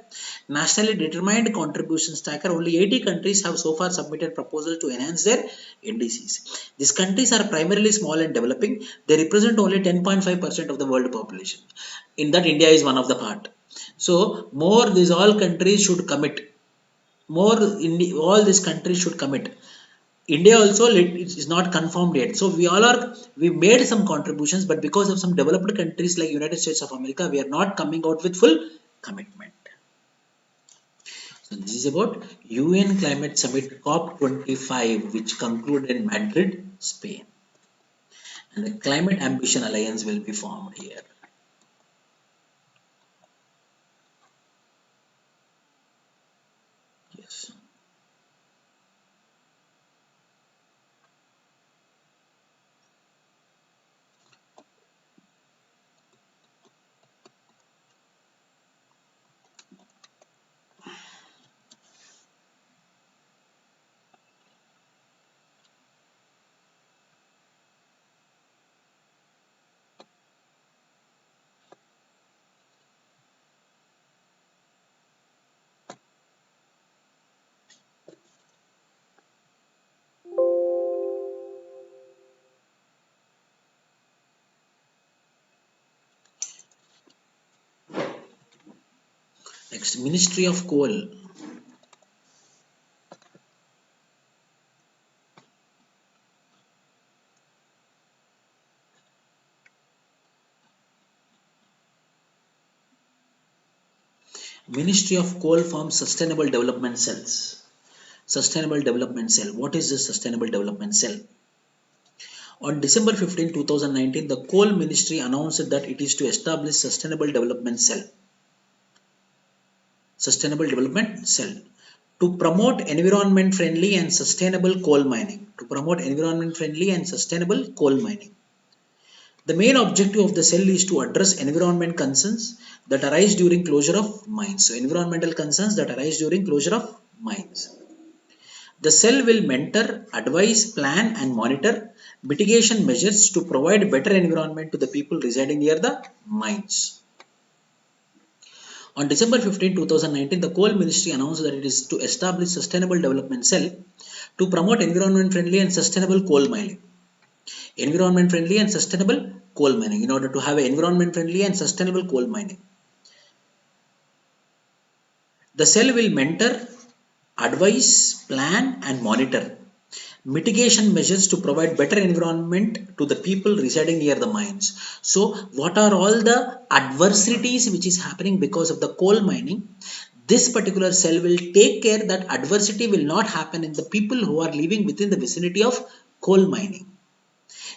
nationally determined contributions tracker, only 80 countries have so far submitted proposals to enhance their NDCs. These countries are primarily small and developing. They represent only 10.5% of the world population. In that, India is one of the part. So more these all countries should commit. More all these countries should commit. India also it is not confirmed yet. So we made some contributions, but because of some developed countries like United States of America, we are not coming out with full commitment. So this is about UN Climate Summit COP25, which concluded in Madrid, Spain. And the Climate Ambition Alliance will be formed here. Yes. Next, Ministry of Coal. Ministry of Coal forms Sustainable Development Cells. Sustainable Development Cell. What is the Sustainable Development Cell? On December 15, 2019, the Coal Ministry announced that it is to establish Sustainable Development Cell. Sustainable Development Cell to promote environment friendly and sustainable coal mining. To promote environment friendly and sustainable coal mining. The main objective of the cell is to address environment concerns that arise during closure of mines. So, environmental concerns that arise during closure of mines. The cell will mentor, advise, plan and monitor mitigation measures to provide better environment to the people residing near the mines. On December 15, 2019, the Coal Ministry announced that it is to establish Sustainable Development Cell to promote environment friendly and sustainable coal mining. Environment friendly and sustainable coal mining. In order to have environment friendly and sustainable coal mining, the cell will mentor, advise, plan and monitor mitigation measures to provide better environment to the people residing near the mines. So what are all the adversities which is happening because of the coal mining? This particular cell will take care that adversity will not happen in the people who are living within the vicinity of coal mining.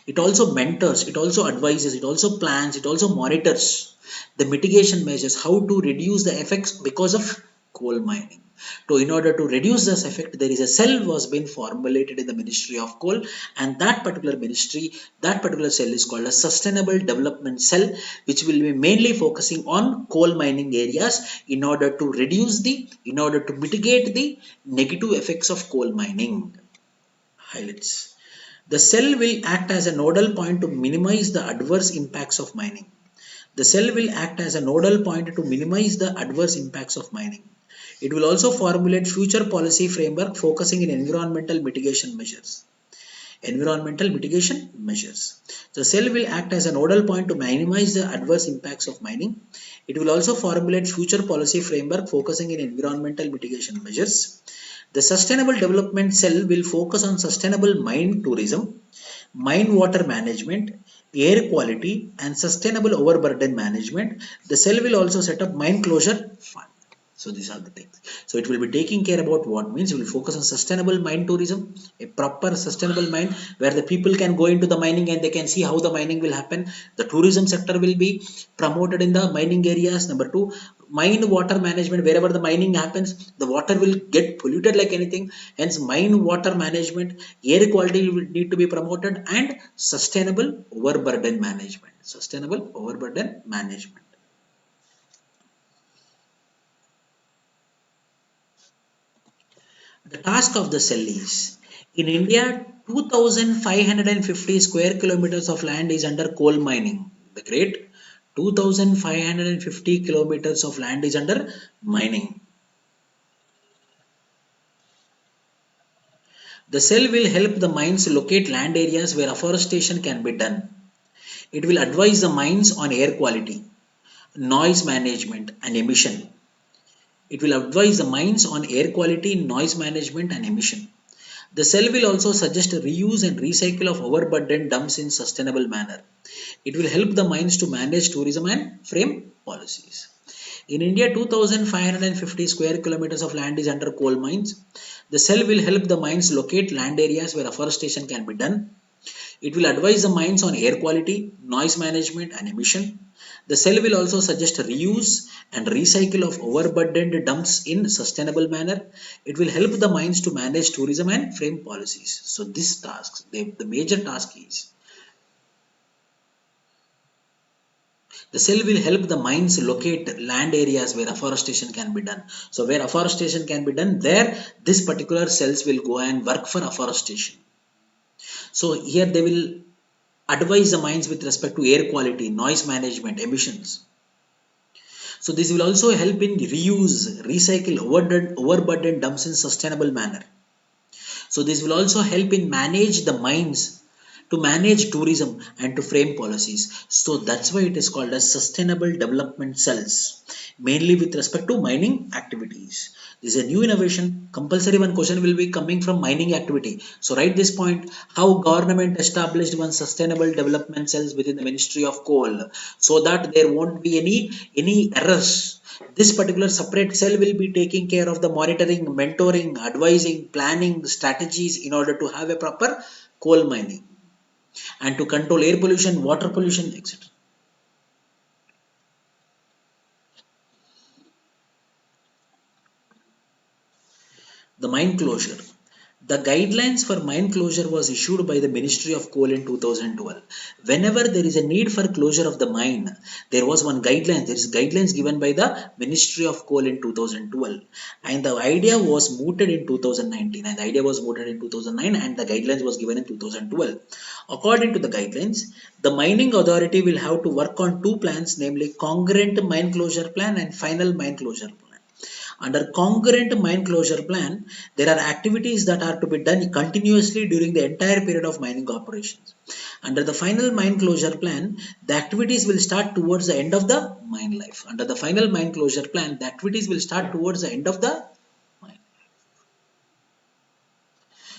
It also mentors, it also advises, it also plans, it also monitors the mitigation measures, how to reduce the effects because of coal mining. So in order to reduce this effect, there is a cell was been formulated in the Ministry of Coal, and that particular ministry, that particular cell is called a Sustainable Development Cell, which will be mainly focusing on coal mining areas in order to in order to mitigate the negative effects of coal mining. Highlights. The cell will act as a nodal point to minimize the adverse impacts of mining. The cell will act as a nodal point to minimize the adverse impacts of mining. It will also formulate future policy framework focusing in environmental mitigation measures. Environmental mitigation measures. The cell will act as a nodal point to minimize the adverse impacts of mining. It will also formulate future policy framework focusing in environmental mitigation measures. The Sustainable Development Cell will focus on sustainable mine tourism, mine water management, air quality and sustainable overburden management. The cell will also set up mine closure fund. So these are the things. So it will be taking care about what means it will focus on sustainable mine tourism, a proper sustainable mine where the people can go into the mining and they can see how the mining will happen. The tourism sector will be promoted in the mining areas. Number two, mine water management, wherever the mining happens, the water will get polluted like anything. Hence, mine water management, air quality will need to be promoted and sustainable overburden management. Sustainable overburden management. The task of the cell is, in India, 2,550 square kilometers of land is under coal mining. The great 2,550 kilometers of land is under mining. The cell will help the mines locate land areas where afforestation can be done. It will advise the mines on air quality, noise management and emission. It will advise the mines on air quality, noise management and emission. The cell will also suggest reuse and recycle of overburden dumps in sustainable manner. It will help the mines to manage tourism and frame policies. In India, 2,550 square kilometers of land is under coal mines. The cell will help the mines locate land areas where afforestation can be done. It will advise the mines on air quality, noise management and emission. The cell will also suggest reuse and recycle of overburdened dumps in sustainable manner. It will help the mines to manage tourism and frame policies. So these tasks, the major task is, the cell will help the mines locate land areas where afforestation can be done. So where afforestation can be done, there this particular cells will go and work for afforestation. So here they will advise the mines with respect to air quality, noise management, emissions. So this will also help in reuse, recycle overburden dumps in sustainable manner. So this will also help in manage the mines, to manage tourism and to frame policies. So that's why it is called as sustainable development cells, mainly with respect to mining activities. This is a new innovation. Compulsory one question will be coming from mining activity. So write this point, how government established one sustainable development cells within the Ministry of Coal, so that there won't be any errors. This particular separate cell will be taking care of the monitoring, mentoring, advising, planning strategies in order to have a proper coal mining and to control air pollution, water pollution, etc. The mine closure. The guidelines for mine closure was issued by the Ministry of Coal in 2012. Whenever there is a need for closure of the mine, there was one guideline. There is guidelines given by the Ministry of Coal in 2012, and the idea was mooted in 2019. And the idea was mooted in 2009, and the guidelines was given in 2012. According to the guidelines, the mining authority will have to work on two plans, namely concurrent mine closure plan and final mine closure plan. Under concurrent mine closure plan, there are activities that are to be done continuously during the entire period of mining operations. Under the final mine closure plan, the activities will start towards the end of the mine life. Under the final mine closure plan, the activities will start towards the end of the mine.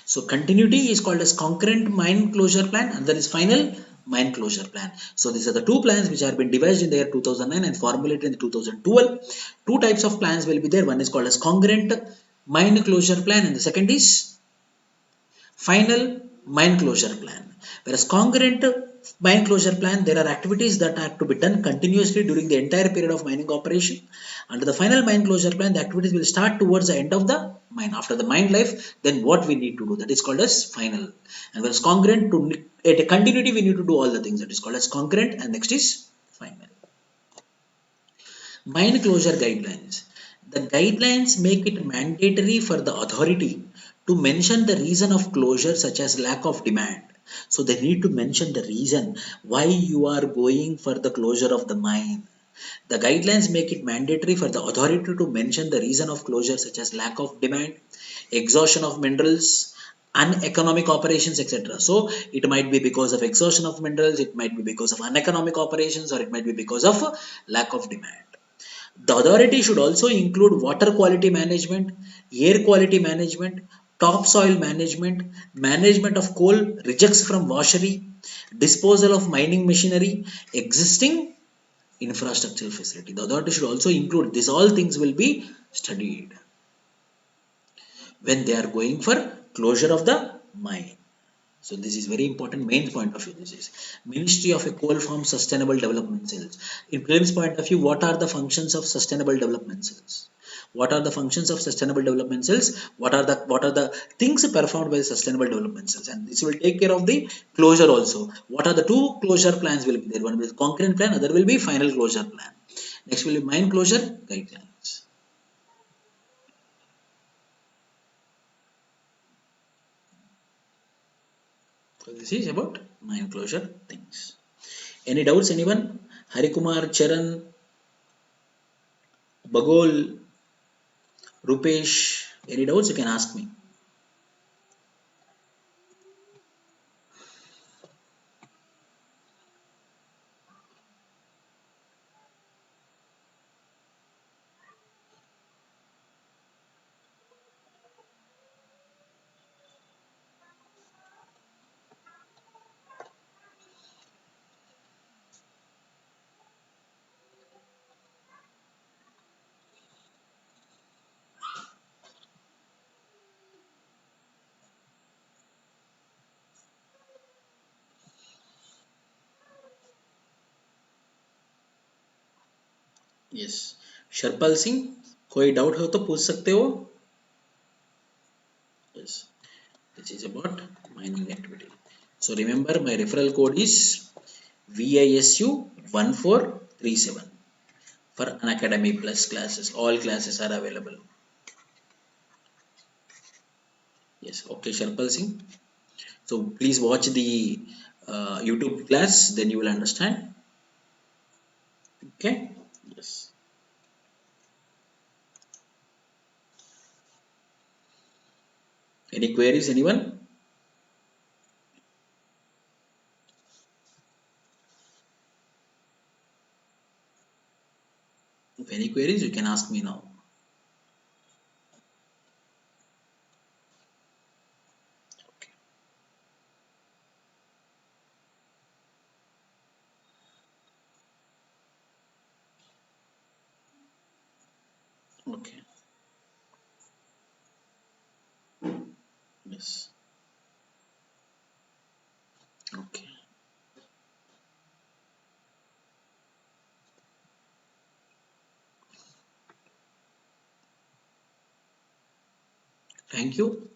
So continuity is called as concurrent mine closure plan, and there is final mine closure plan. So these are the two plans which have been devised in the year 2009 and formulated in the 2012. Two types of plans will be there. One is called as concurrent mine closure plan, and the second is final mine closure plan. Whereas concurrent mine closure plan, there are activities that are to be done continuously during the entire period of mining operation. Under the final mine closure plan, the activities will start towards the end of the mine. After the mine life, then what we need to do, that is called as final. And whereas concurrent, to at a continuity, we need to do all the things, that is called as concurrent, and next is final. Mine closure guidelines. The guidelines make it mandatory for the authority to mention the reason of closure, such as lack of demand. So they need to mention the reason why you are going for the closure of the mine. The guidelines make it mandatory for the authority to mention the reason of closure, such as lack of demand, exhaustion of minerals, uneconomic operations, etc. So it might be because of exhaustion of minerals, it might be because of uneconomic operations, or it might be because of lack of demand. The authority should also include water quality management, air quality management, topsoil management, management of coal rejects from washery, disposal of mining machinery, existing infrastructural facility. The authority should also include these all things will be studied when they are going for closure of the mine. So this is very important main point of view. This is Ministry of a Coal Farm Sustainable Development Cells. In prelims point of view, what are the functions of sustainable development cells? What are the functions of sustainable development cells? What are the things performed by sustainable development cells? And this will take care of the closure also. What are the two closure plans will be there? One will be concurrent plan, other will be final closure plan. Next will be mine closure guidelines. So this is about mine closure things. Any doubts, anyone? Harikumar, Charan, Bagol, Rupesh, any doubts you can ask me. Yes. Sharpal Singh, कोई doubt हो तो पूछ सकते हो. Yes. This is about mining activity. So remember my referral code is VISU 1437 for Unacademy Plus classes. All classes are available. Yes. Okay, Sharpal Singh. So please watch the YouTube class, then you will understand. Okay. Yes. Any queries, anyone? If any queries, you can ask me now. Okay. Yes. Okay. Thank you.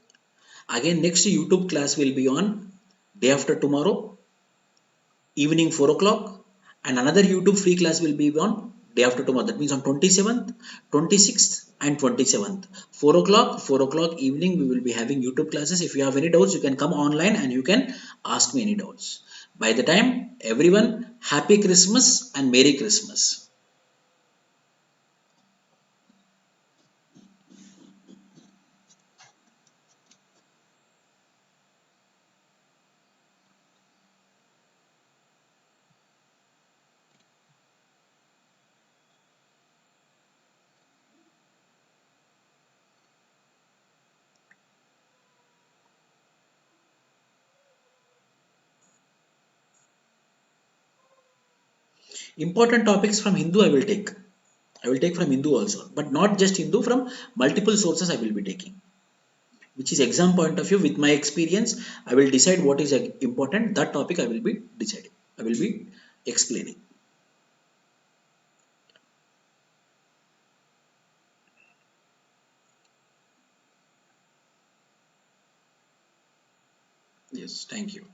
Again, next YouTube class will be on day after tomorrow, evening 4 o'clock, and another YouTube free class will be on day after tomorrow. That means on 27th, 26th, and 27th. 4 o'clock evening, we will be having YouTube classes. If you have any doubts, you can come online and you can ask me any doubts. By the time, everyone, Happy Christmas and Merry Christmas. Important topics from Hindu I will take. I will take from Hindu also, but not just Hindu, from multiple sources I will be taking. Which is exam point of view, with my experience, I will decide what is important. That topic I will be deciding. I will be explaining. Yes, thank you.